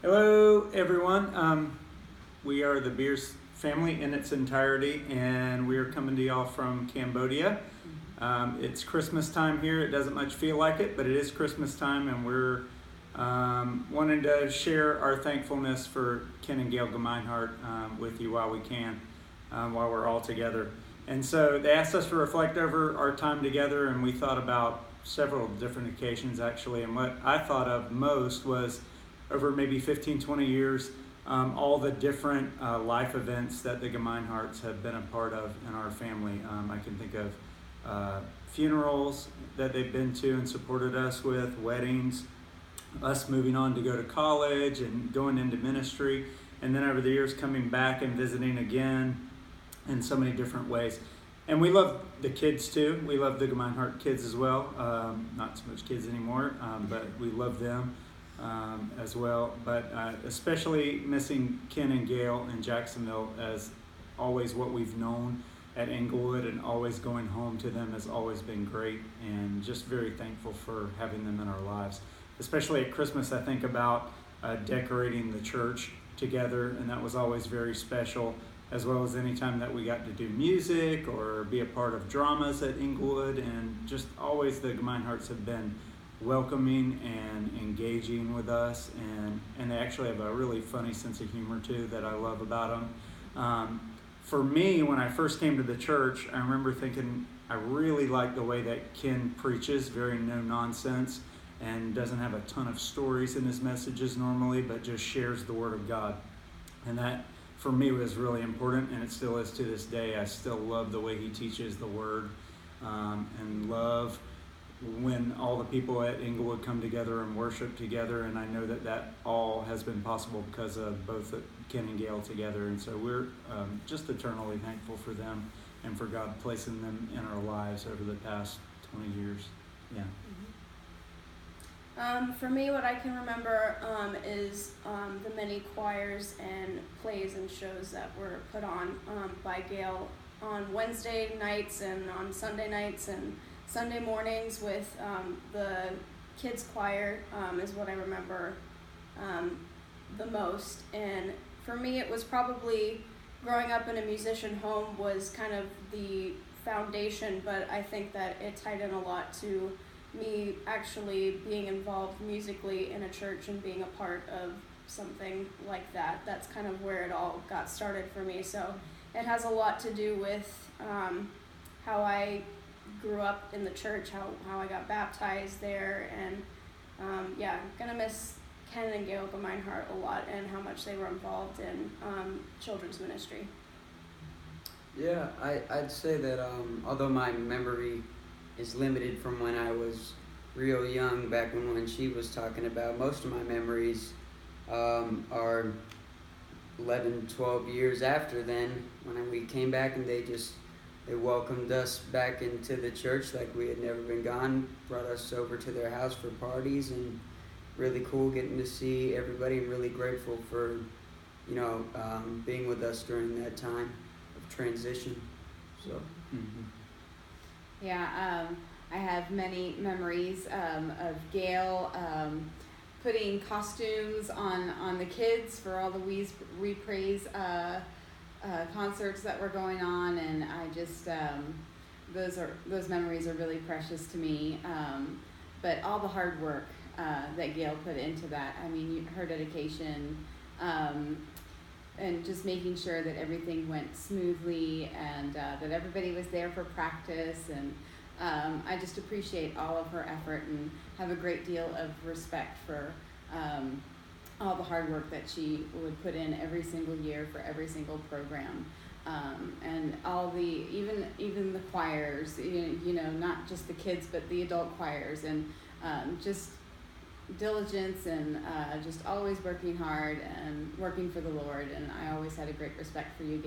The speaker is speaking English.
Hello, everyone. We are the Beers family in its entirety, and we are coming to y'all from Cambodia. It's Christmas time here. It doesn't much feel like it, but it is Christmas time, and we're wanting to share our thankfulness for Ken and Gail Gemeinhart with you while we can, while we're all together. And so they asked us to reflect over our time together, and we thought about several different occasions actually, and what I thought of most was over maybe 15, 20 years, all the different life events that the Gemeinharts have been a part of in our family. I can think of funerals that they've been to and supported us with, weddings, us moving on to go to college and going into ministry, and then over the years coming back and visiting again in so many different ways. And we love the kids too. We love the Gemeinhart kids as well. Not so much kids anymore, but we love them as well. But especially missing Ken and Gail in Jacksonville as always what we've known at Englewood, and always going home to them has always been great, and just very thankful for having them in our lives. Especially at Christmas, I think about decorating the church together, and that was always very special, as well as any time that we got to do music or be a part of dramas at Englewood. And just always the Gemeinharts have been welcoming and engaging with us, and they actually have a really funny sense of humor too that I love about them. For me, when I first came to the church, I remember thinking I really like the way that Ken preaches, very no nonsense, and doesn't have a ton of stories in his messages normally, but just shares the Word of God. And that for me was really important, and it still is to this day. I still love the way he teaches the Word, and love when all the people at Englewood come together and worship together. And I know that that all has been possible because of both Ken and Gail together. And so we're just eternally thankful for them and for God placing them in our lives over the past 20 years. Yeah. For me, what I can remember is the many choirs and plays and shows that were put on by Gail on Wednesday nights and on Sunday nights and Sunday mornings with the kids choir is what I remember the most. And for me, it was probably growing up in a musician home was kind of the foundation, but I think that it tied in a lot to me actually being involved musically in a church and being a part of something like that. That's kind of where it all got started for me. So it has a lot to do with how I grew up in the church, how I got baptized there, and I'm gonna miss Ken and Gail Gemeinhart a lot, and how much they were involved in children's ministry. Yeah, I'd say that although my memory is limited from when I was real young, back when she was talking about, most of my memories are 11, 12 years after then, when we came back and they welcomed us back into the church like we had never been gone, brought us over to their house for parties, and really cool getting to see everybody, and really grateful for, being with us during that time of transition. So. Mm-hmm. Yeah, I have many memories of Gail putting costumes on the kids for all the We Praise concerts that were going on, and I just those memories are really precious to me. But all the hard work that Gail put into that, I mean, her dedication, and just making sure that everything went smoothly, and that everybody was there for practice. And I just appreciate all of her effort and have a great deal of respect for all the hard work that she would put in every single year for every single program. And all the, even the choirs, not just the kids, but the adult choirs, and just diligence, and just always working hard and working for the Lord. And I always had a great respect for you, Gail.